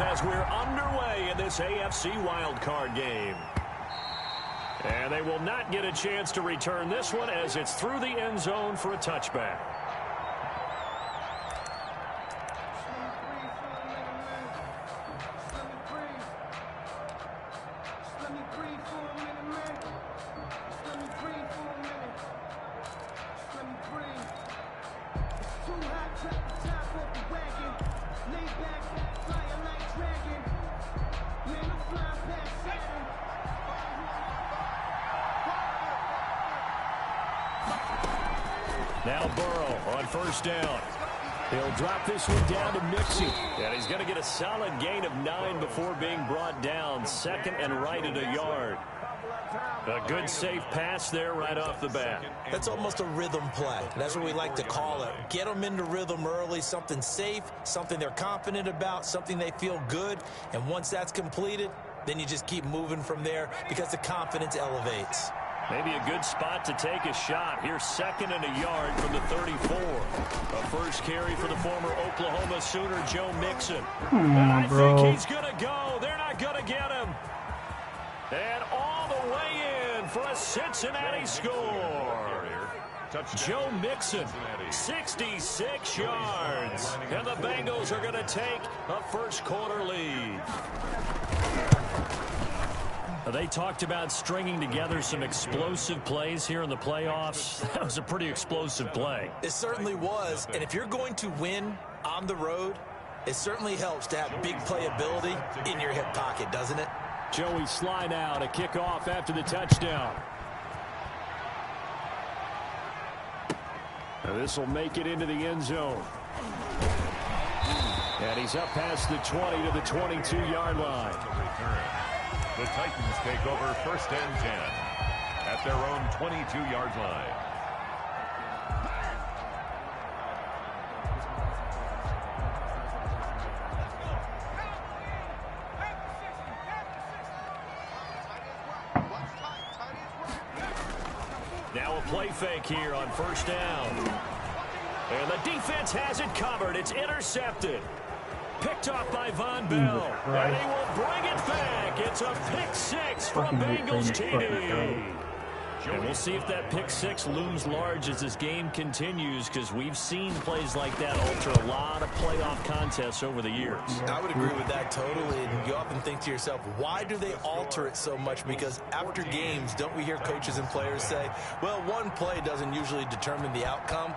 as we're underway in this AFC wildcard game. And they will not get a chance to return this one as it's through the end zone for a touchback. Now Burrow on first down. He'll drop this one down to Mixon. And he's going to get a solid gain of 9 before being brought down. Second and right at a yard. A good safe pass there right off the bat. That's almost a rhythm play. That's what we like to call it. Get them into rhythm early, something safe, something they're confident about, something they feel good. And once that's completed, then you just keep moving from there because the confidence elevates. Maybe a good spot to take a shot. Here's second and a yard from the 34. A first carry for the former Oklahoma Sooner, Joe Mixon. I think he's going to go. They're not going to get him. And all the way in for a Cincinnati score. Joe Mixon, 66 yards. And the Bengals are going to take a first quarter lead. They talked about stringing together some explosive plays here in the playoffs. That was a pretty explosive play. It certainly was. And if you're going to win on the road, it certainly helps to have big playability in your hip pocket, doesn't it? Joey slide out, a kickoff after the touchdown. This will make it into the end zone. And he's up past the 20 to the 22-yard line. The Titans take over first and 10 at their own 22-yard line. Now a play fake here on first down. And the defense has it covered. It's intercepted. Picked off by Von Bell. And he will bring it back. It's a pick six for a Bengals TD. And we'll see if that pick six looms large as this game continues, because we've seen plays like that alter a lot of playoff contests over the years. I would agree with that totally. And you often think to yourself, why do they alter it so much? Because after games, don't we hear coaches and players say, well, one play doesn't usually determine the outcome?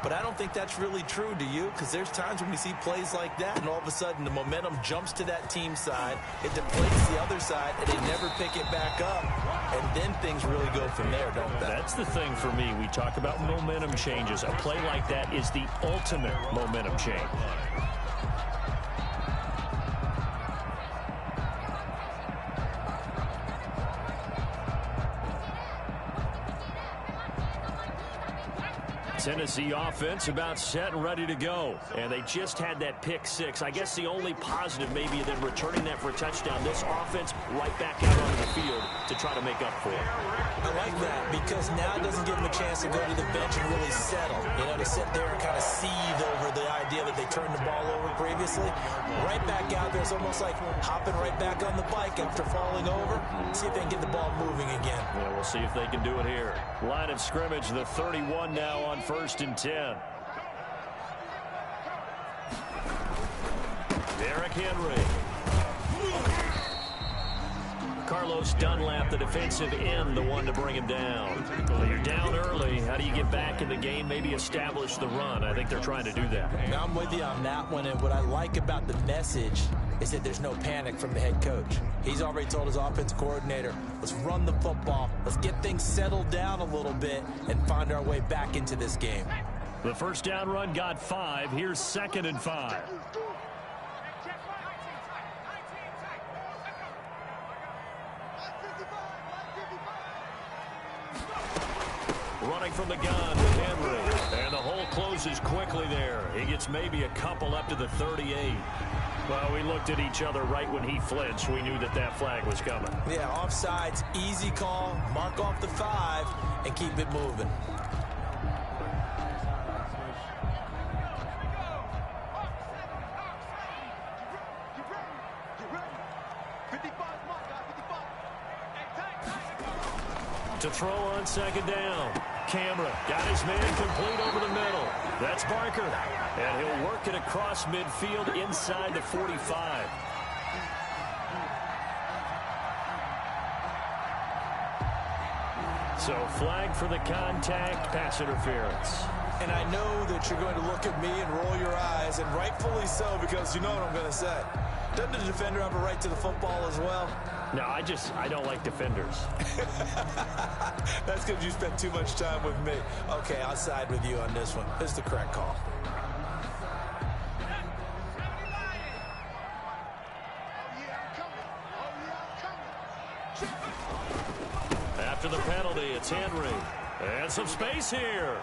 But I don't think that's really true, do you? Because there's times when we see plays like that, and all of a sudden the momentum jumps to that team side, it deflates the other side, and they never pick it back up. And then things really go from there, don't they? That's the thing for me. We talk about momentum changes. A play like that is the ultimate momentum change. Tennessee offense about set and ready to go. And they just had that pick six. I guess the only positive maybe than returning that for a touchdown, this offense right back out onto the field to try to make up for it. I like that because now it doesn't give them a chance to go to the bench and really settle. You know, to sit there and kind of seethe over the idea that they turned the ball over previously. Right back out there, it's almost like hopping right back on the bike after falling over. See if they can get the ball moving again. Yeah, we'll see if they can do it here. Line of scrimmage, the 31 now on first and 10. Derrick Henry. Carlos Dunlap, the defensive end, the one to bring him down. Well, you're down early. How do you get back in the game, maybe establish the run? I think they're trying to do that. Now, I'm with you on that one, and what I like about the message is that there's no panic from the head coach. He's already told his offensive coordinator, let's run the football, let's get things settled down a little bit and find our way back into this game. The first down run got 5. Here's second and 5. Running from the gun with Henry. And the hole closes quickly there. He gets maybe a couple up to the 38. Well, we looked at each other right when he flinched. We knew that that flag was coming. Yeah, offsides, easy call, mark off the 5, and keep it moving. To throw on second down. Cameron got his man complete over the middle. That's Barker. And he'll work it across midfield inside the 45. So flag for the contact, pass interference. And I know that you're going to look at me and roll your eyes, and rightfully so, because you know what I'm going to say. Doesn't the defender have a right to the football as well? No, I don't like defenders. That's because you spent too much time with me. Okay, I'll side with you on this one. This is the correct call. After the penalty, it's Henry. And some space here.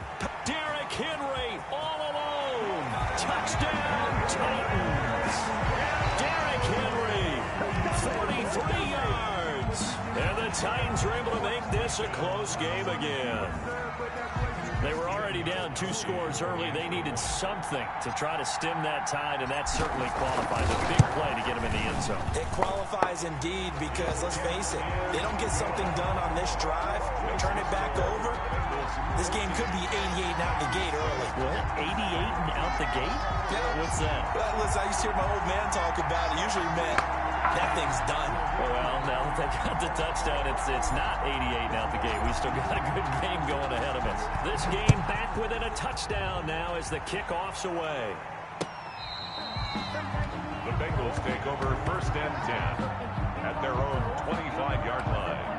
Derrick Henry all alone. Touchdown, Titans. Derrick Henry, 43 yards. And the Titans are able to make this a close game again. They were already down 2 scores early. They needed something to try to stem that tide, and that certainly qualifies. A big play to get them in the end zone. It qualifies indeed because, let's face it, they don't get something done on this drive, turn it back over, this game could be 88 and out the gate early. What? 88 and out the gate? Yeah. What's that? Well, listen, I used to hear my old man talk about it. Usually meant that thing's done. Well, now that they got the touchdown, it's not 88 and out the gate. We still got a good game going ahead of us. This game back within a touchdown now as the kickoff's away. The Bengals take over 1st and 10 at their own 25-yard line.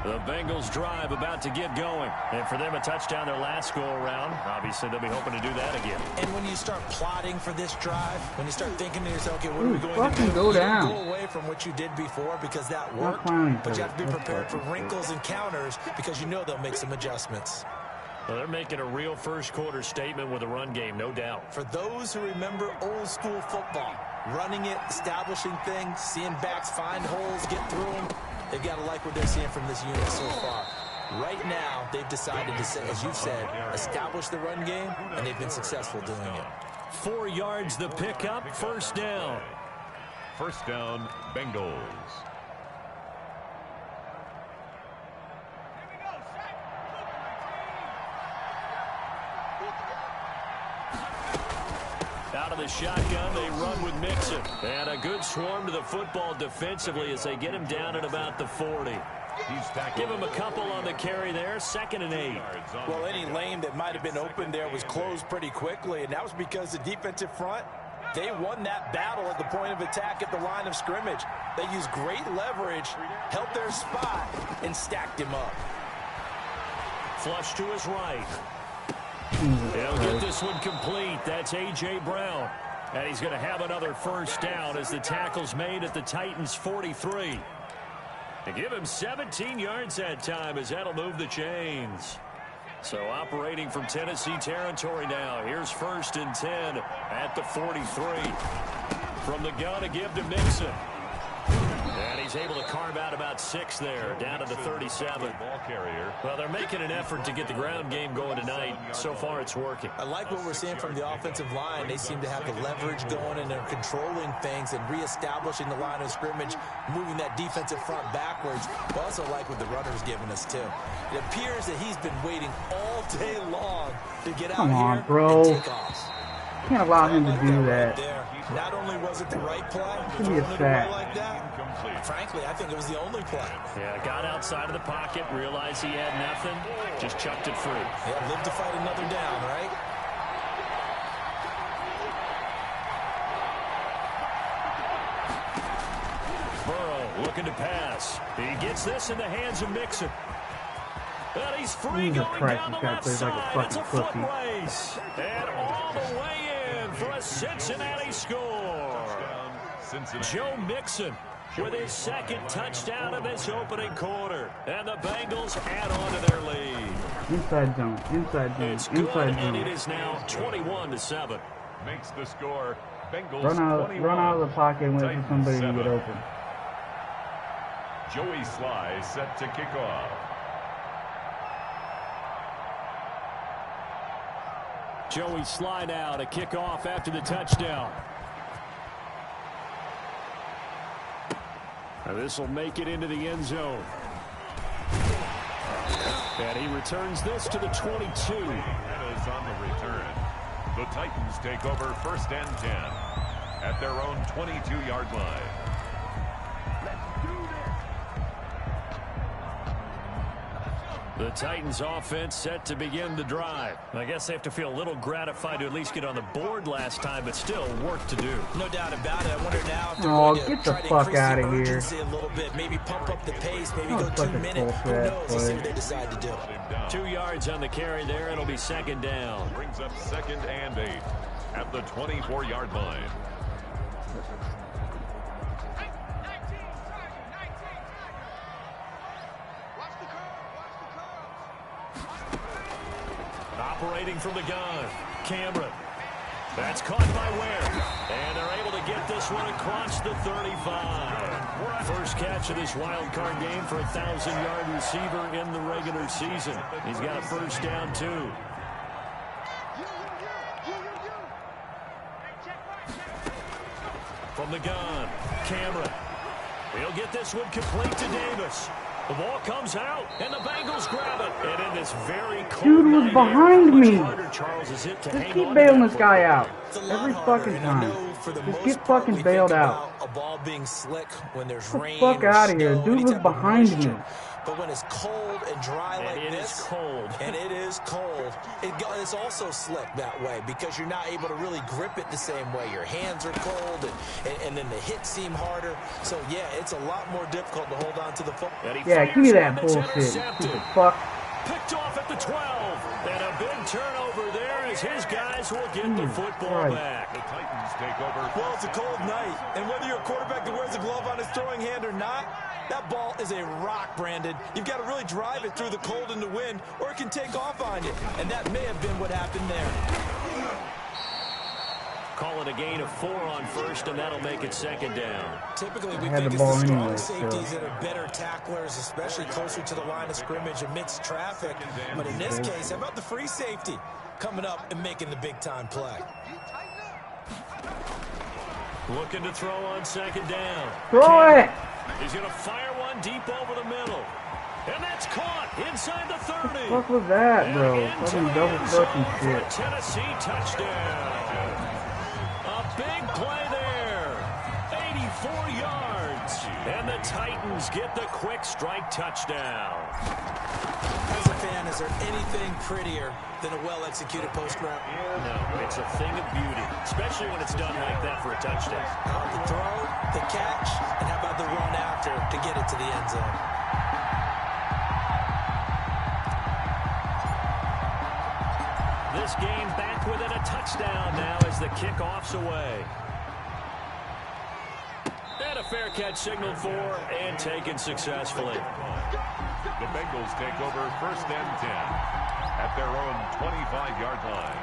The Bengals drive about to get going. And for them, a touchdown their last go-around. Obviously, they'll be hoping to do that again. And when you start plotting for this drive, when you start thinking to yourself, okay, what are we going to do? Go down. Go away from what you did before because that worked. But you have to be prepared for wrinkles and counters because you know they'll make some adjustments. Well, they're making a real first-quarter statement with a run game, no doubt. For those who remember old-school football, running it, establishing things, seeing backs find holes, get through them, they've got to like what they're seeing from this unit so far. Right now, they've decided to, as you've said, establish the run game, and they've been successful doing it. 4 yards the pickup, first down. First down, Bengals. Out of the shotgun, they run with Mixon. And a good swarm to the football defensively as they get him down at about the 40. Give him a couple on the carry there, 2nd and 8. Well, any lane that might have been open there was closed pretty quickly, and that was because the defensive front, they won that battle at the point of attack at the line of scrimmage. They used great leverage, held their spot, and stacked him up. Flush to his right. He'll get this one complete. That's A.J. Brown. And he's going to have another first down as the tackle's made at the Titans' 43. To give him 17 yards that time as that'll move the chains. So operating from Tennessee territory now. Here's 1st and 10 at the 43. From the gun to give to Mixon. And he's able to carve out about 6 there, down to the 37. Ball carrier. Well, they're making an effort to get the ground game going tonight. So far, it's working. I like what we're seeing from the offensive line. They seem to have the leverage going, and they're controlling things and reestablishing the line of scrimmage, moving that defensive front backwards. I also like what the runner's giving us, too. It appears that he's been waiting all day long to get out here bro. and take off. Can't allow him to do that. Not only was it the right play, Give me a sack. like that, frankly, I think it was the only play. Yeah, got outside of the pocket, realized he had nothing, just chucked it free. Yeah, live to fight another down, right? Burrow looking to pass. He gets this in the hands of Mixon. And he's free going down the left side. It's a foot race. And all the way in for a Cincinnati score. Joe Mixon with his 2nd touchdown of this opening quarter. And the Bengals add on to their lead. Inside zone, inside zone, It's good, inside and zone. it is now 21-7. Makes the score. Bengals Run out of the pocket and wait for Titans somebody 7. to get open. Joey Sly set to kick off. Joey slide out, a kickoff after the touchdown. This will make it into the end zone. And he returns this to the 22. That is on the return. The Titans take over 1st and 10 at their own 22-yard line. The Titans offense set to begin the drive. I guess they have to feel a little gratified to at least get on the board last time, but still work to do. No doubt about it. I wonder now if they're going to try to increase the urgency a little bit, maybe pump up the pace, maybe go 2 minutes. Who knows? Let's see what they decide to do. 2 yards on the carry there. It'll be 2nd down. Brings up 2nd and 8 at the 24-yard line. Operating from the gun, Cameron. That's caught by Ware. And they're able to get this one across the 35. First catch of this wild card game for a 1,000-yard receiver in the regular season. He's got a 1st down, too. From the gun, Cameron. He'll get this one complete to Davis. The ball comes out, and the Bengals grab it. And in this very cold dude was behind me. Just keep bailing this guy out every fucking time. Just get fucking bailed out. A ball being slick when there's Get rain. the fuck out of here. Dude was behind me. But when it's cold and dry like it this, is cold. and it is cold, it's also slick that way because you're not able to really grip it the same way. Your hands are cold, and then the hits seem harder. So, yeah, it's a lot more difficult to hold on to the football. Yeah, give me that bullshit. Stupid fuck. Picked off at the 12. And a big turnover there as his guys will get the football back. The Titans take over. Well, it's a cold night, and whether you're a quarterback that wears a glove on his throwing hand or not, that ball is a rock, Brandon. You've got to really drive it through the cold and the wind, or it can take off on you. And that may have been what happened there. Call it a gain of 4 on 1st, and that'll make it 2nd down. Typically, we had think the it's the ball strong anyway, safeties that are better tacklers, especially closer to the line of scrimmage amidst traffic. But in this case, how about the free safety coming up and making the big-time play? Looking to throw on 2nd down. Throw it! He's going to fire one deep over the middle. And that's caught inside the 30. What was that, bro? Fucking double fucking shit. Tennessee touchdown. A big play there. 84 yards. And the Titans get the quick strike touchdown. As a fan, is there anything prettier than a well-executed post-route? No, it's a thing of beauty, especially when it's done like that for a touchdown. The throw, the catch, and how about the run after to get it to the end zone? This game back within a touchdown now as the kickoff's away. And a fair catch signaled for and taken successfully. The Bengals take over 1st and 10 at their own 25-yard line.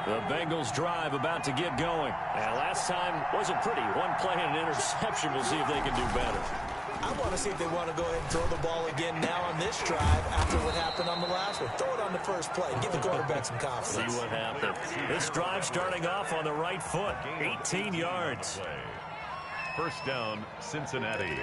The Bengals drive about to get going. And last time wasn't pretty. One play and an interception. We'll see if they can do better. I want to see if they want to go ahead and throw the ball again now on this drive after what happened on the last one. Throw it on the first play. Give the quarterback some confidence. See what happens. This drive starting off on the right foot. 18 yards. 1st down, Cincinnati.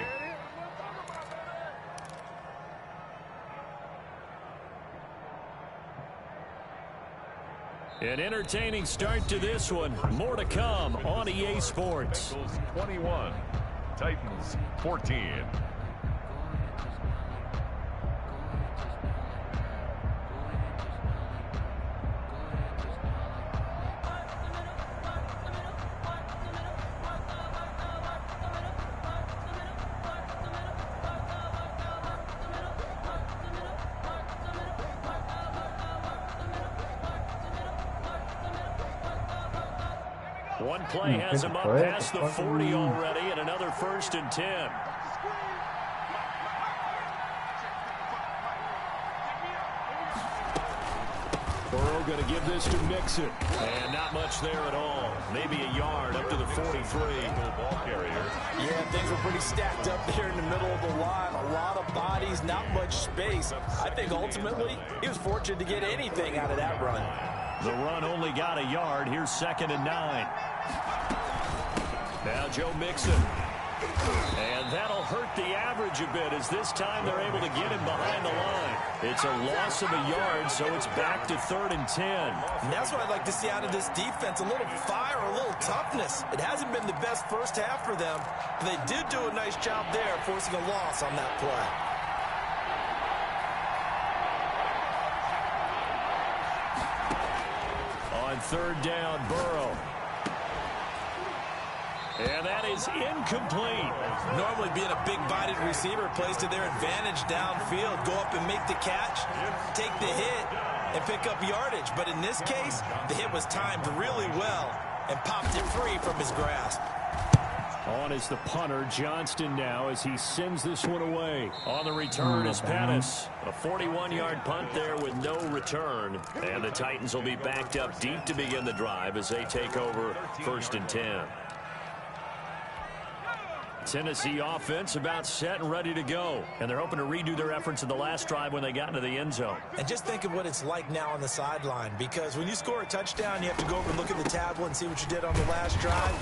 An entertaining start to this one. More to come on EA Sports. Bengals 21, Titans 14. One play has him up past the 40 already, and another 1st and 10. Burrow going to give this to Mixon. And not much there at all. Maybe a yard up to the 43. Ball carrier. Yeah, things were pretty stacked up there in the middle of the line. A lot of bodies, not much space. I think ultimately he was fortunate to get anything out of that run. The run only got a yard. Here's 2nd and 9. Now Joe Mixon. And that'll hurt the average a bit as this time they're able to get him behind the line. It's a loss of a yard, so it's back to 3rd and 10. And that's what I'd like to see out of this defense, a little fire, a little toughness. It hasn't been the best first half for them, but they did do a nice job there forcing a loss on that play. On 3rd down, Burrow. And that is incomplete. Normally being a big-bodied receiver plays to their advantage downfield. Go up and make the catch, take the hit, and pick up yardage. But in this case, the hit was timed really well and popped it free from his grasp. On is the punter, Johnston, now as he sends this one away. On the return is Pettis. A 41-yard punt there with no return. And the Titans will be backed up deep to begin the drive as they take over 1st and 10. Tennessee offense about set and ready to go. And they're hoping to redo their efforts in the last drive when they got into the end zone. And just think of what it's like now on the sideline, because when you score a touchdown, you have to go over and look at the tablet and see what you did on the last drive.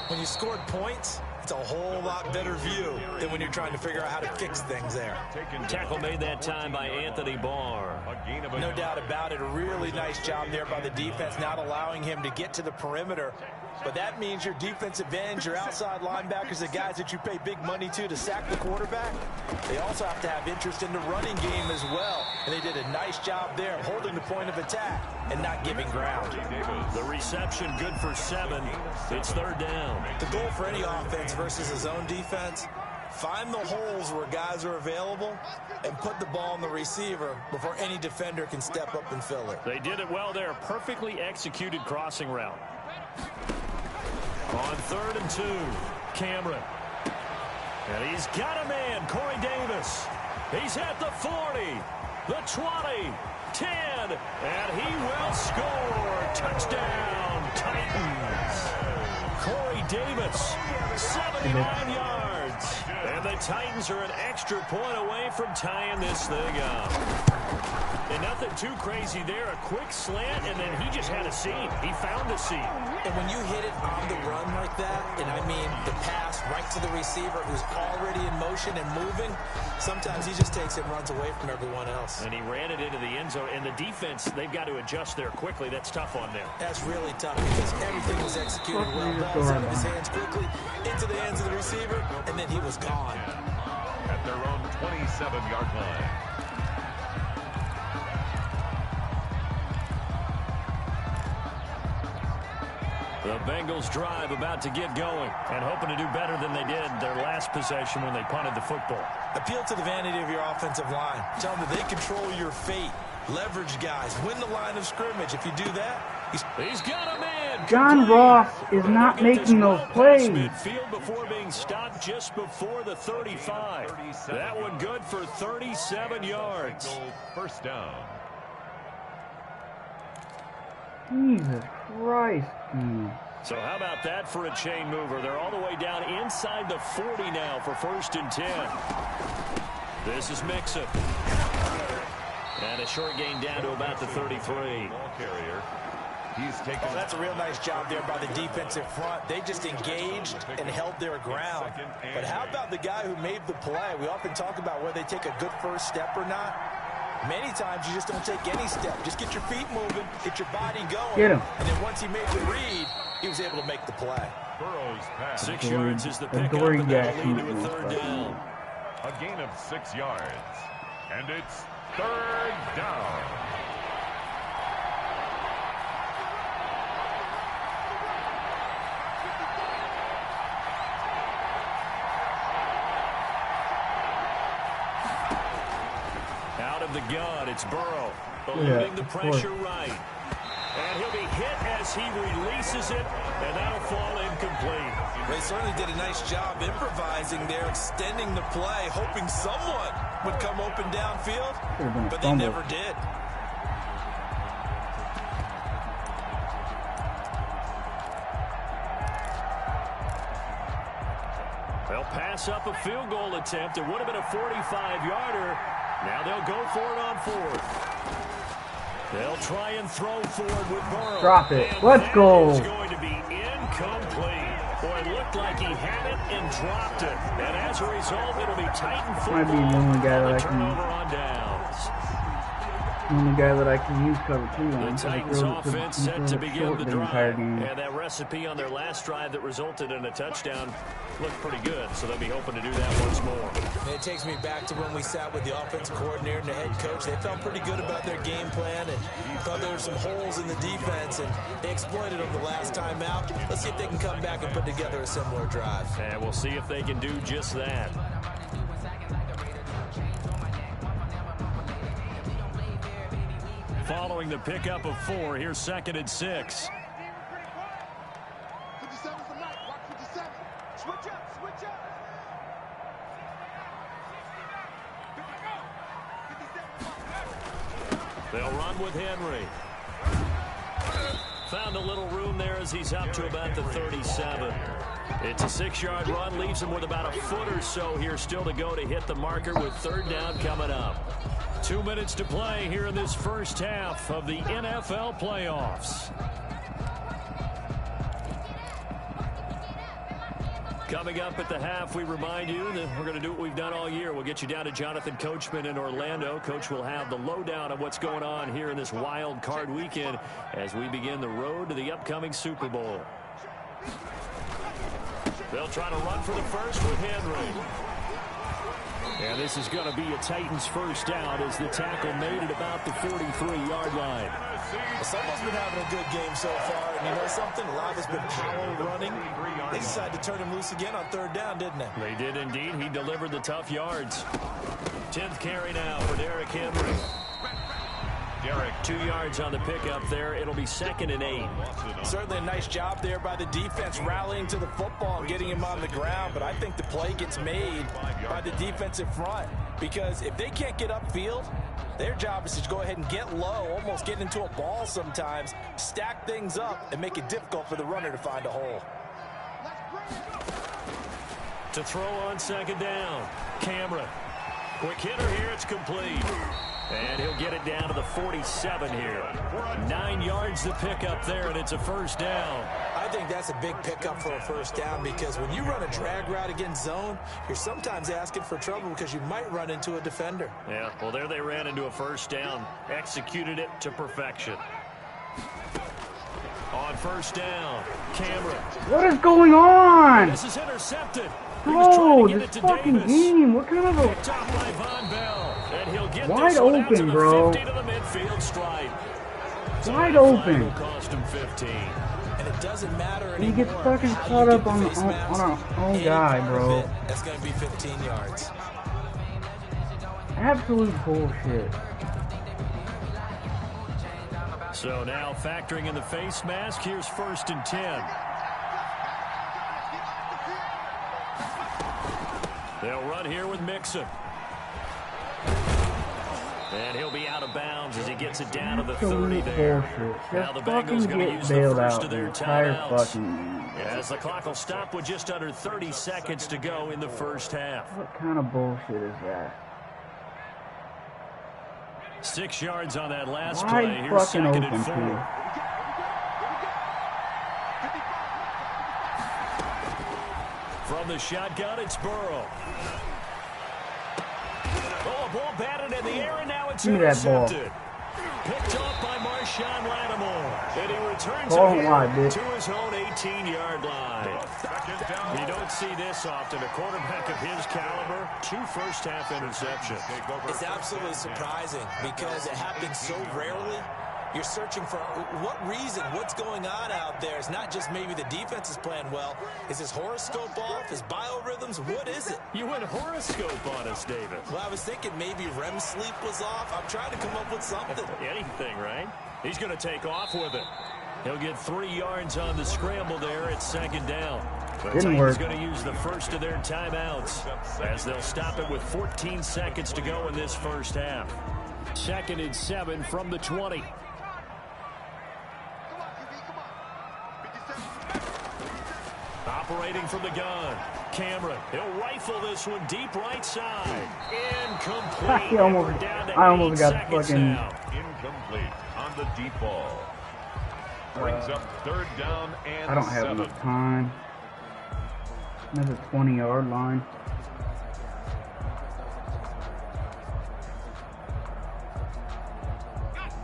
When you scored points, it's a whole lot better view than when you're trying to figure out how to fix things there. Tackle made that time by Anthony Barr. No doubt about it. A really nice job there by the defense, not allowing him to get to the perimeter. But that means your defensive ends, your outside linebackers, the guys that you pay big money to sack the quarterback, they also have to have interest in the running game as well. And they did a nice job there holding the point of attack and not giving ground. The reception good for 7. It's 3rd down. The goal for any offense versus a zone defense, find the holes where guys are available and put the ball on the receiver before any defender can step up and fill it. They did it well there. Perfectly executed crossing route. On 3rd and 2, Cameron. And he's got a man, Corey Davis. He's at the 40, the 20, 10, and he will score. Touchdown, Titans. Corey Davis, 79 yards. And the Titans are an extra point away from tying this thing up. And nothing too crazy there. A quick slant, and then he just had a seam. He found a seam. And when you hit it on the run like that, and I mean the pass right to the receiver who's already in motion and moving, sometimes he just takes it and runs away from everyone else. And he ran it into the end zone. And the defense, they've got to adjust there quickly. That's tough on them. That's really tough because everything was executed well. Ball's out of his hands quickly, into the hands of the receiver, and then he was gone. At their own 27-yard line. The Bengals drive about to get going and hoping to do better than they did their last possession when they punted the football. Appeal to the vanity of your offensive line. Tell them that they control your fate. Leverage guys. Win the line of scrimmage. If you do that, he's got a man. John Ross is not making those plays. Midfield before being stopped just before the 35. That one good for 37 yards. 1st down. Jesus Christ. So how about that for a chain mover? They're all the way down inside the 40 now for 1st and 10. This is Mixon. And a short gain down to about the 33. Ball carrier. He's taken. Oh, that's a real nice job there by the defensive front. They just engaged and held their ground. But how about the guy who made the play? We often talk about whether they take a good first step or not. Many times you just don't take any step. Just get your feet moving, get your body going. Get him. And then once he made the read, he was able to make the play. Burrow's pass. 6 yards is the pickup, and that'll lead to a 3rd down. A gain of 6 yards. And it's 3rd down. The gun, it's Burrow, eluding the pressure right. And he'll be hit as he releases it, and that'll fall incomplete. They certainly did a nice job improvising there, extending the play, hoping someone would come open downfield, but they never did. pass up a field goal attempt. It would have been a 45-yarder. Now they'll go for it on 4th. They'll try and throw forward with Burrow. Drop it. And Let's go. It's going to be incomplete. Boy, it looked like he had it and dropped it. And as a result, it'll be Titan football. Might be the only guy that I turnover can. on downs. The only guy that I can use cover 2 on. The Titans offense set to begin the entire drive. game. And that recipe on their last drive that resulted in a touchdown looked pretty good. So they'll be hoping to do that once more. And it takes me back to when we sat with the offensive coordinator and the head coach. They felt pretty good about their game plan and thought there were some holes in the defense, and they exploited them the last time out. Let's see if they can come back and put together a similar drive. And we'll see if they can do just that. Following the pickup of 4, here's 2nd and 6. They'll run with Henry. Found a little room there as he's up to about the 37. It's a 6-yard run, leaves him with about a foot or so here still to go to hit the marker with 3rd down coming up. 2 minutes to play here in this first half of the NFL playoffs. Coming up at the half, we remind you that we're going to do what we've done all year. We'll get you down to Jonathan Coachman in Orlando. Coach will have the lowdown of what's going on here in this wild card weekend as we begin the road to the upcoming Super Bowl. They'll try to run for the first with Henry. And this is going to be a Titans first down as the tackle made at about the 43-yard line. Someone's been having a good game so far, and you know something? A lot has been power running. They decided to turn him loose again on 3rd down, didn't they? They did indeed. He delivered the tough yards. 10th carry now for Derrick Henry. Derrick, 2 yards on the pickup there. It'll be 2nd and 8. Certainly a nice job there by the defense rallying to the football and getting him on the ground, but I think the play gets made by the defensive front because if they can't get upfield, their job is to go ahead and get low, almost get into a ball sometimes, stack things up, and make it difficult for the runner to find a hole. To throw on 2nd down, Cameron. Quick hitter here, it's complete. And he'll get it down to the 47 here. 9 yards to pick up there, and it's a first down. I think that's a big pickup for a first down because when you run a drag route against zone, you're sometimes asking for trouble because you might run into a defender. Yeah, well, there they ran into a first down. Executed it to perfection. On first down, Cameron. What is going on? This is intercepted. Bro, this fucking Davis. game. What kind of a... Picked off by Von Bell. And he'll get Wide this one out to open, the bro. 50 to the midfield stripe. So Wide that flag open. will cost him 15. And it doesn't matter He anymore. gets fucking how caught you up get on the face mask. our own Any guy, part bro. of it, that's going to be 15 yards. Absolute bullshit. So now factoring in the face mask, here's 1st and 10. They'll run here with Mixon. And he'll be out of bounds as he gets it down to the 30 there. Bullshit. Now the Just fucking Bengals going to get use the bailed first out of the their entire timeouts. fucking game. As the clock will stop with just under 30 seconds to go in the first half. What kind of bullshit is that? 6 yards on that last Wide play. Here's fucking 2nd open, and 4. too. From the shotgun, it's Burrow. Oh, a ball batted in the air, and now it's Give me that ball. intercepted. Picked off by Marshawn Lattimore. And he returns Ball it wide, here bitch. to his own 18-yard line. You don't see this often. A quarterback of his caliber, 2 first-half interceptions. It's absolutely surprising because it happens so rarely. You're searching for what reason, what's going on out there. It's not just maybe the defense is playing well. Is his horoscope off? His biorhythms? What is it? You went horoscope on us, David. Well, I was thinking maybe REM sleep was off. I'm trying to come up with something. Anything, right? He's going to take off with it. He'll get 3 yards on the scramble there. It's 2nd down. The Titans going to use the first of their timeouts as they'll stop it with 14 seconds to go in this first half. 2nd and 7 from the 20. Operating from the gun. Cameron, he'll rifle this one deep right side. Incomplete. I almost got the fucking... Incomplete on the deep ball. Brings up third down and I don't have enough time. There's a 20-yard line.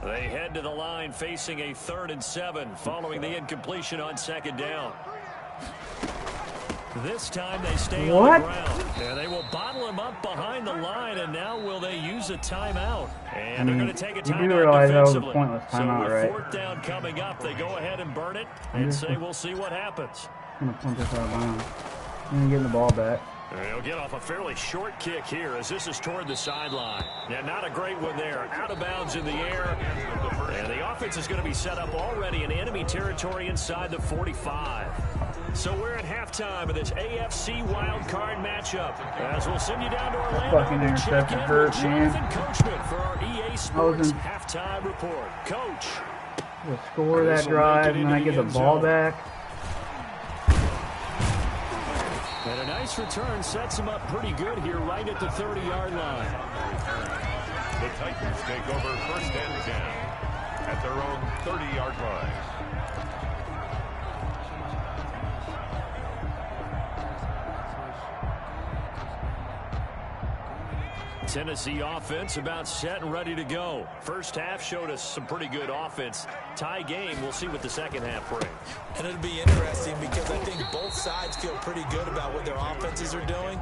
They head to the line facing a 3rd and 7 following the incompletion on 2nd down. This time they stay on the ground. And they will bottle him up behind the line, and now will they use a timeout? And they're going to take a timeout. You do realize that was a defensively. pointless timeout, so right? 4th down coming up, they go ahead and burn it and say we'll see what happens. I'm going to punt this out of bounds. I'm going to get the ball back. He'll get off a fairly short kick here as this is toward the sideline. Yeah, not a great one there. Out of bounds in the air. And the offense is going to be set up already in enemy territory inside the 45. So we're at halftime of this AFC wildcard matchup. As we'll send you down to Orlando. Fucking interception hurt, man. Coachman for our EA Sports halftime report. Coach. We'll score that drive, and then I get the ball back. And a nice return sets him up pretty good here right at the 30-yard line. The Titans take over 1st and 10 at their own 30-yard line. Tennessee offense about set and ready to go. First half showed us some pretty good offense. Tie game. We'll see what the second half brings. And it'll be interesting because I think both sides feel pretty good about what their offenses are doing.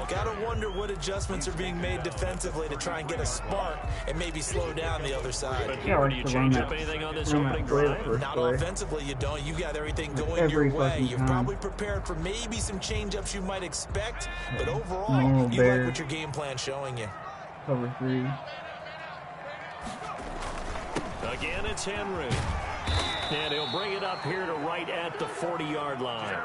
Gotta wonder what adjustments are being made defensively to try and get a spark and maybe slow down the other side. But here, do you change up anything on this opening drive? Not offensively, you don't. You got everything going your way. You've probably prepared for maybe some change-ups you might expect, but overall, you like what your game plan's showing you. Cover 3. Again, it's Henry. And he'll bring it up here to right at the 40-yard line.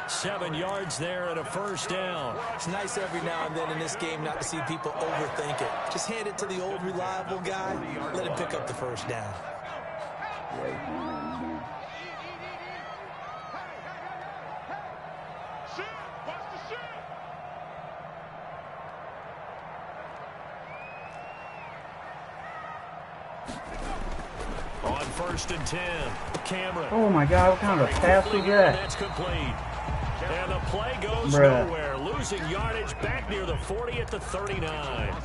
7 yards there and a first down. It's nice every now and then in this game not to see people overthink it. Just hand it to the old reliable guy. Let him pick up the first down. On 1st and 10, Cameron. Oh my God, what kind of a pass was that? That's complete. And the play goes nowhere. Losing yardage back near the 40 at the 39.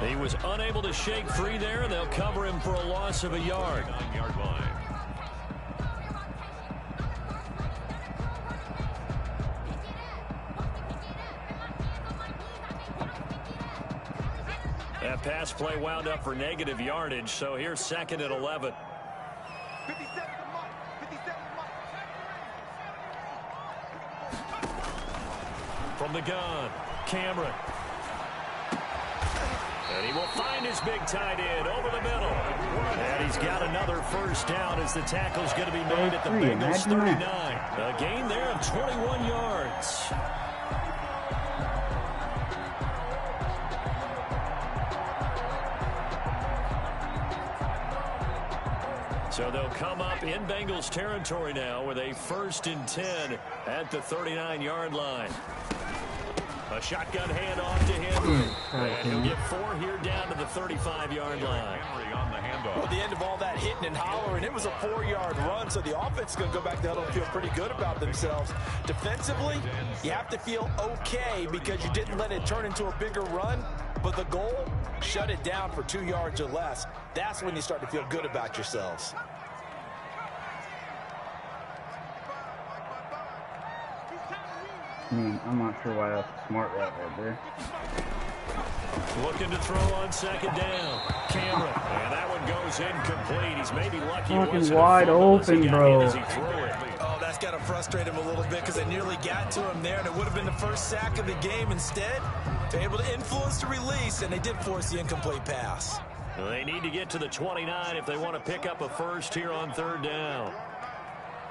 He was unable to shake free there, and they'll cover him for a loss of a yard. That pass play wound up for negative yardage, so here's 2nd and 11. From the gun, Cameron. And he will find his big tight end over the middle. And he's got another first down as the tackle's going to be made at the Bengals 39. A gain there of 21 yards. So they'll come up in Bengals territory now with a 1st and 10 at the 39-yard line. A shotgun handoff to Henry. And he'll get 4 here down to the 35-yard line. Well, at the end of all that hitting and hollering, it was a 4-yard run, so the offense is going to go back to huddle and feel pretty good about themselves. Defensively, you have to feel okay because you didn't let it turn into a bigger run, but the goal, shut it down for 2 yards or less. That's when you start to feel good about yourselves. I'm not sure why that's a smart route right there. Looking to throw on 2nd down. Cameron. And that one goes incomplete. He's maybe lucky it wasn't wide open, bro. Oh, that's got to frustrate him a little bit because they nearly got to him there, and it would have been the first sack of the game. Instead, they're able to influence the release, and they did force the incomplete pass. They need to get to the 29 if they want to pick up a first here on 3rd down.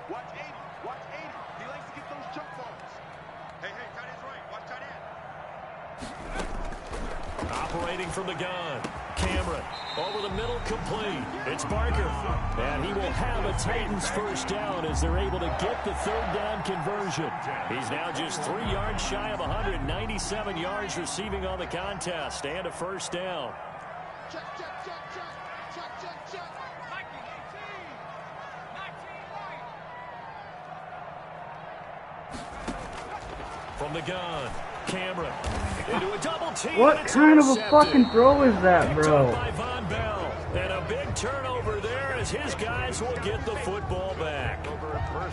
Watch 80. Watch 80. He likes to get those jump balls. Hey, tight end's right. Watch tight end. Operating from the gun. Cameron over the middle, complete. It's Barker. And he will have a Titans first down as they're able to get the third down conversion. He's now just 3 yards shy of 197 yards receiving on the contest and a first down. From the gun, Cameron into a double team. What kind of a fucking throw is that, bro? By Von Bell. And a big turnover there as his guys will get the football back.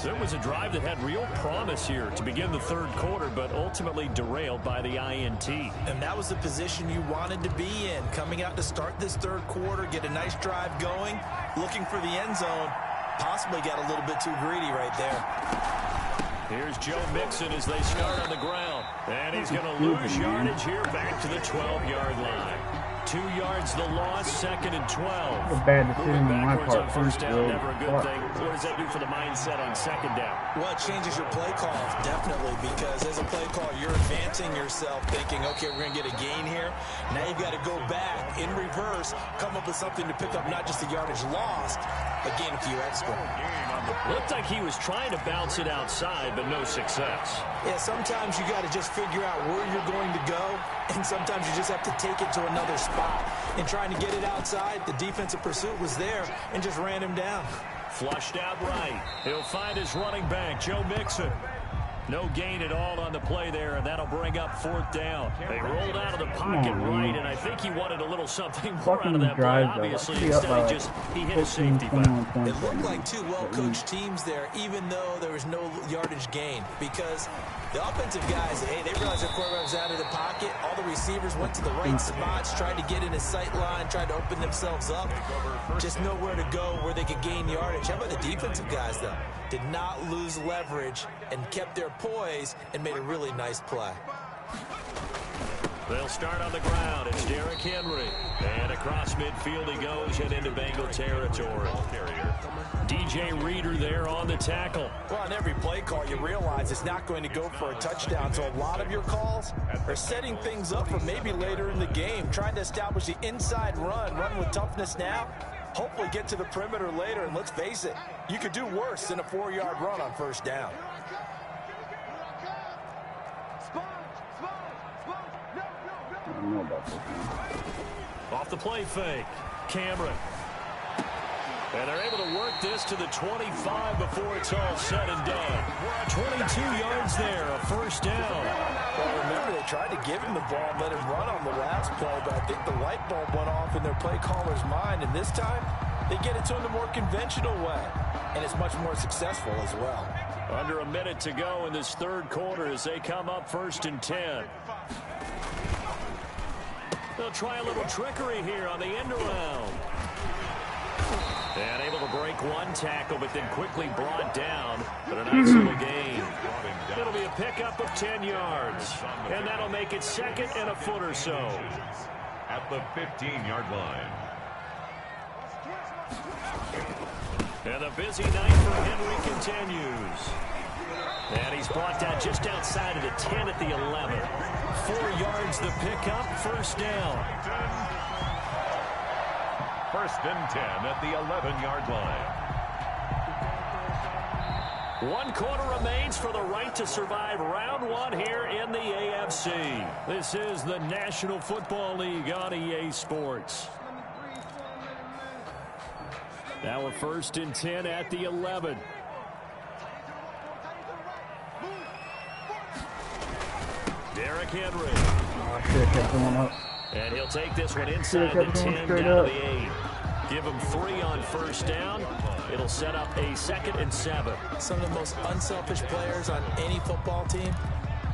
There was a drive that had real promise here to begin the third quarter, but ultimately derailed by the INT. And that was the position you wanted to be in. Coming out to start this third quarter, get a nice drive going, looking for the end zone. Possibly got a little bit too greedy right there. Here's Joe Mixon as they start on the ground. And he's going to lose yardage here back to the 12-yard line. 2 yards the loss, 2nd and 12. A bad decision on my part. On first down, never a good thing. What does that do for the mindset on second down? Well, it changes your play call, definitely, because as a play call, you're advancing yourself, thinking, okay, we're going to get a gain here. Now you've got to go back in reverse, come up with something to pick up not just the yardage lost, but gain a few extra. Looked like he was trying to bounce it outside, but no success. Yeah, sometimes you got to just figure out where you're going to go, and sometimes you just have to take it to another spot. And trying to get it outside, the defensive pursuit was there and just ran him down. Flushed out right. He'll find his running back, Joe Mixon. No gain at all on the play there, and that'll bring up fourth down. They rolled out of the pocket right, and I think he wanted a little something more out of that play, obviously. Instead, he hit a safety valve. It looked like two well-coached teams there, even though there was no yardage gain, because the offensive guys, hey, they realized their quarterback was out of the pocket. All the receivers went to the right spots, tried to get in his sight line, tried to open themselves up. Just nowhere to go where they could gain yardage. How about the defensive guys, though? Did not lose leverage and kept their poise and made a really nice play. They'll start on the ground. It's Derrick Henry. And across midfield he goes and into Bengal territory. DJ Reader there on the tackle. Well, on every play call, you realize it's not going to go for a touchdown. So a lot of your calls are setting things up for maybe later in the game, trying to establish the inside run with toughness now. Hopefully get to the perimeter later, and let's face it, you could do worse than a 4-yard run on first down. I don't know about this one. Off the play fake, Cameron. And they're able to work this to the 25 before it's all said and done. 22 yards there, a first down. Well, remember, they tried to give him the ball and let him run on the last play, but I think the light bulb went off in their play caller's mind, and this time they get it to him the more conventional way, and it's much more successful as well. Under a minute to go in this third quarter as they come up 1st and 10. They'll try a little trickery here on the end around. And able to break one tackle, but then quickly brought down. But a nice little gain. It'll be a pickup of 10 yards. And that'll make it 2nd and a foot or so. At the 15-yard line. And the busy night for Henry continues. And he's brought down just outside of the 10 at the 11. 4 yards the pickup, first down. 1st and 10 at the 11-yard line. 1 quarter remains for the right to survive round 1 here in the AFC. This is the National Football League on EA Sports. Now a 1st and 10 at the 11. Derrick Henry. Oh, I should have kept going up. And he'll take this one inside the 10 down to the 8. Give him 3 on first down. It'll set up a 2nd and 7. Some of the most unselfish players on any football team,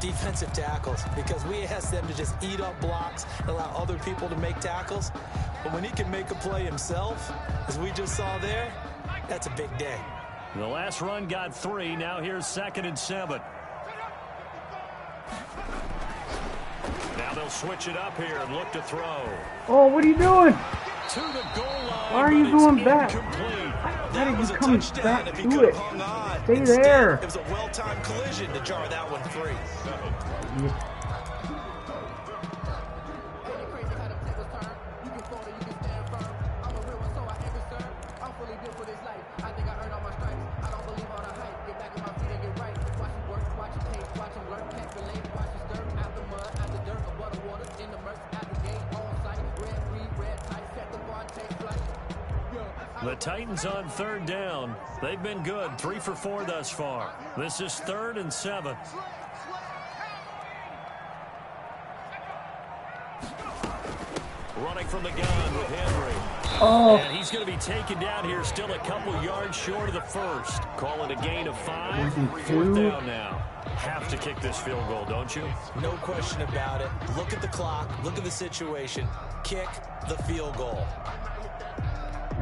defensive tackles, because we ask them to just eat up blocks and allow other people to make tackles. But when he can make a play himself, as we just saw there, that's a big day. The last run got 3. Now here's 2nd and 7. Now they'll switch it up here and look to throw. Oh, what are you doing? To the goal line. Why are you doing that? How did you come back to it? Stay Instead, there. It was a well-timed collision to jar that one free. The Titans on 3rd down. They've been good, 3 for 4 thus far. This is 3rd and 7. Running from the gun with Henry. Oh. And he's going to be taken down here, still a couple yards short of the first. Call it a gain of 5. 4th down now. Have to kick this field goal, don't you? No question about it. Look at the clock. Look at the situation. Kick the field goal.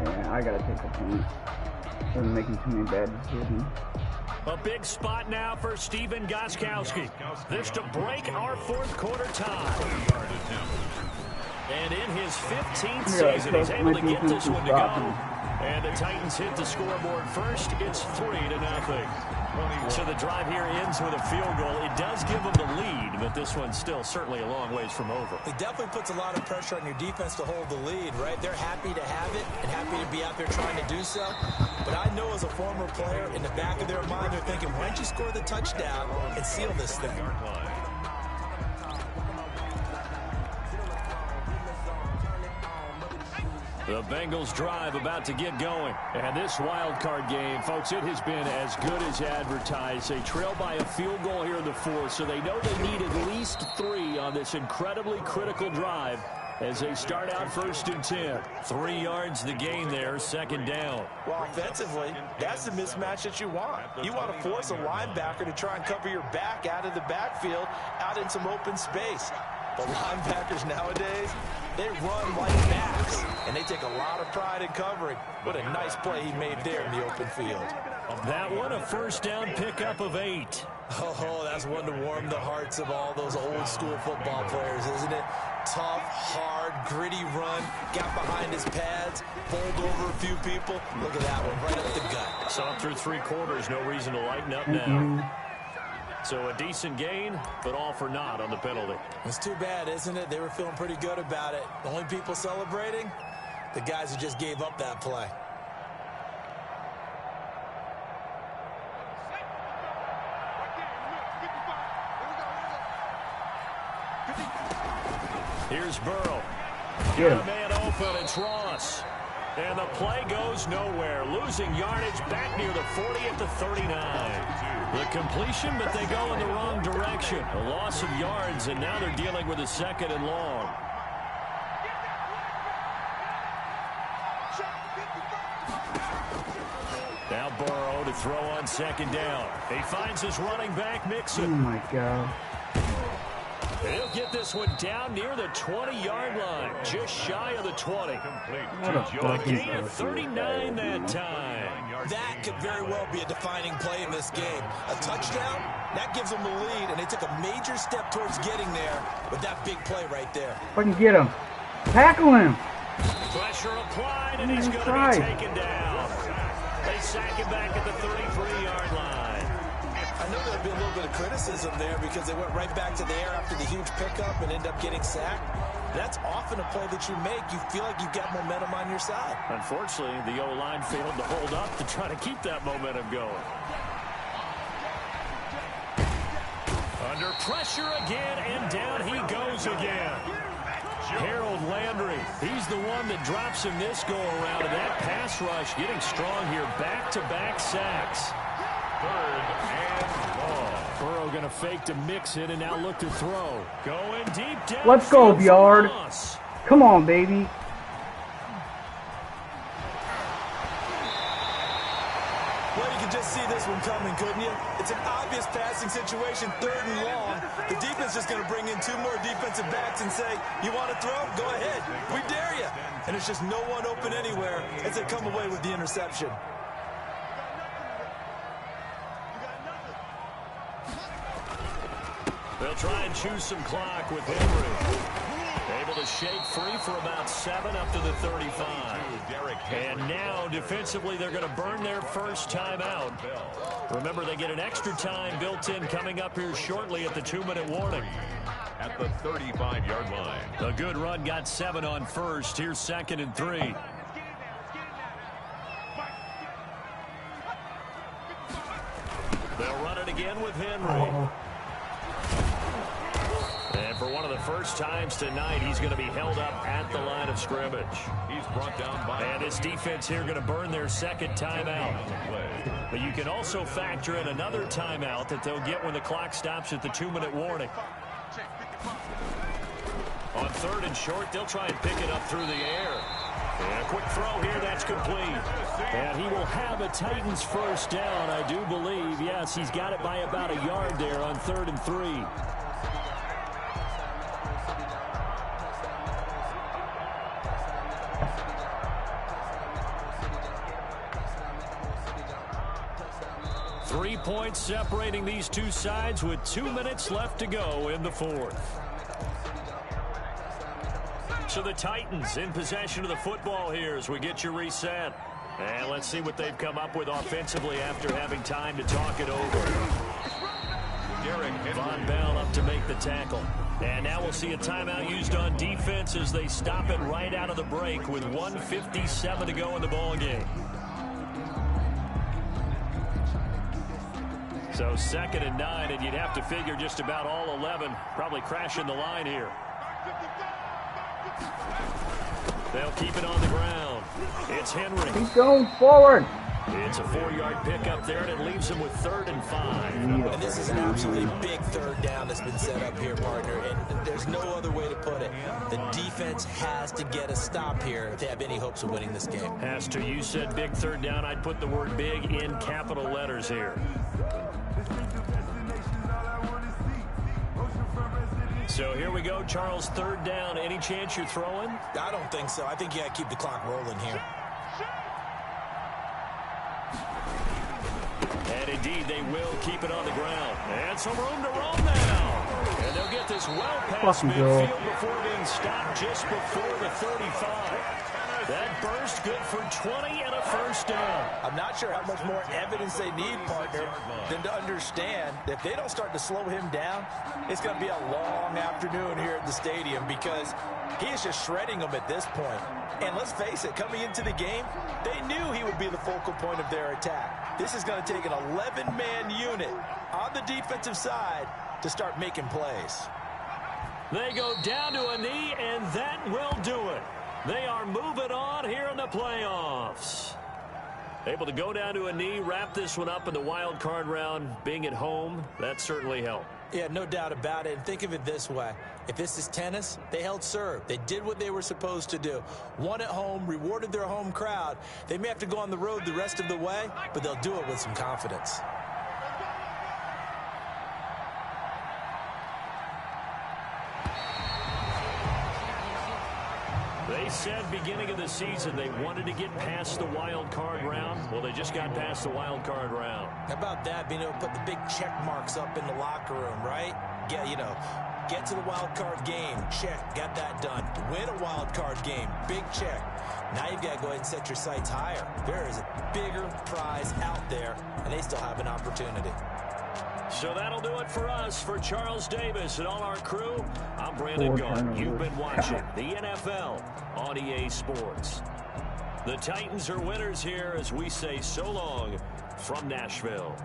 Yeah, I gotta take the point. I'm making too many bad decisions. A big spot now for Stephen Gostkowski. This to break our 4th quarter tie. And in his 15th season, he's able to get this one to go. And the Titans hit the scoreboard first. It's 3-0. So the drive here ends with a field goal. It does give them the lead, but this one's still certainly a long ways from over. It definitely puts a lot of pressure on your defense to hold the lead, right? They're happy to have it and happy to be out there trying to do so. But I know as a former player, in the back of their mind, they're thinking, why don't you score the touchdown and seal this thing? The Bengals drive about to get going. And this wild card game, folks, it has been as good as advertised. They trail by a field goal here in the 4th, so they know they need at least 3 on this incredibly critical drive as they start out 1st and 10. 3 yards the gain there, 2nd down. Well, offensively, that's the mismatch that you want. You want to force a linebacker to try and cover your back out of the backfield, out in some open space. The linebackers nowadays, they run like backs, and they take a lot of pride in covering. What a nice play he made there in the open field. That one, a 1st down pickup of 8. Oh, that's one to warm the hearts of all those old school football players, isn't it? Tough, hard, gritty run, got behind his pads, bowled over a few people. Look at that one, right up the gut. Saw through 3 quarters, no reason to lighten up now. So a decent gain, but all for naught on the penalty. It's too bad, isn't it? They were feeling pretty good about it. The only people celebrating, the guys who just gave up that play. Here's Burrow. Got a man open, it's Ross. And the play goes nowhere. Losing yardage back near the 40 at the 39. The completion, but they go in the wrong direction. A loss of yards, and now they're dealing with a 2nd and long. Now Burrow to throw on 2nd down. He finds his running back, Mixon. Oh, my God. He'll get this one down near the 20-yard line, just shy of the 20. A gain of 39 that time. That could very well be a defining play in this game. A touchdown, that gives them the lead, and they took a major step towards getting there with that big play right there. If I can get him. Tackle him. Pressure applied, and he's going to be taken down. They sack him back at the 33-yard line. I know there'll be a little bit of criticism there because they went right back to the air after the huge pickup and end up getting sacked. That's often a play that you make. You feel like you've got momentum on your side. Unfortunately, the O-line failed to hold up to try to keep that momentum going. Under pressure again, and down he goes again. Harold Landry, he's the one that drops him this go-around, and that pass rush getting strong here. Back-to-back sacks. 3rd and long. Burrow going to fake to Mixon and now look to throw. Going deep down. Let's go, Yard. Come on, baby. Well, you can just see this one coming, couldn't you? It's an obvious passing situation, 3rd and long. The defense is going to bring in 2 more defensive backs and say, you want to throw? Go ahead. We dare you. And there's just no one open anywhere as they come away with the interception. They'll try and choose some clock with Henry. Able to shake free for about 7 up to the 35. And now, defensively, they're going to burn their first timeout. Remember, they get an extra time built in coming up here shortly at the 2-minute warning. At the 35-yard line. A good run got 7 on first. Here's 2nd and 3. They'll run it again with Henry. And for one of of the first times tonight he's going to be held up at the line of scrimmage. He's brought down by... And this defense here going to burn their second timeout. But you can also factor in another timeout that they'll get when the clock stops at the 2-minute warning. On 3rd and short, they'll try and pick it up through the air. And a quick throw here, that's complete. And he will have a Titans first down, I do believe. Yes, he's got it by about a yard there on 3rd and 3. Three points separating these two sides with 2 minutes left to go in the 4th. So the Titans in possession of the football here as we get you reset. And let's see what they've come up with offensively after having time to talk it over. Von Bell up to make the tackle. And now we'll see a timeout used on defense as they stop it right out of the break with 1:57 to go in the ball game. So 2nd and 9, and you'd have to figure just about all 11 probably crashing the line here. They'll keep it on the ground. It's Henry. He's going forward. It's a 4-yard pickup there, and it leaves him with 3rd and 5. And this is an absolutely big 3rd down that's been set up here, partner, and there's no other way to put it. The defense has to get a stop here if they have any hopes of winning this game. Has to. You said big 3rd down. I'd put the word big in capital letters here. So here we go, Charles, 3rd down. Any chance you're throwing? I don't think so. I think you got to keep the clock rolling here. And indeed, they will keep it on the ground. And some room to roam now. And they'll get this well past midfield before being stopped just before the 35. That burst good for 20 and a first down. I'm not sure how much more evidence they need, partner, than to understand that if they don't start to slow him down, it's going to be a long afternoon here at the stadium because he is just shredding them at this point. And let's face it, coming into the game, they knew he would be the focal point of their attack. This is going to take an 11-man unit on the defensive side to start making plays. They go down to a knee, and that will do it. They are moving on here in the playoffs. Able to go down to a knee, wrap this one up in the wild card round. Being at home, that certainly helped. Yeah, no doubt about it. And think of it this way. If this is tennis, they held serve. They did what they were supposed to do. Won at home, rewarded their home crowd. They may have to go on the road the rest of the way, but they'll do it with some confidence. They said beginning of the season they wanted to get past the wild card round. Well, they just got past the wild card round. How about that, being able to put the big check marks up in the locker room, right? Get to the wild card game. Check. Got that done. Win a wild card game. Big check. Now you've got to go ahead and set your sights higher. There is a bigger prize out there, and they still have an opportunity. So that'll do it for us. For Charles Davis and all our crew, I'm Brandon Gart. You've been watching the NFL on EA Sports. The Titans are winners here as we say so long from Nashville.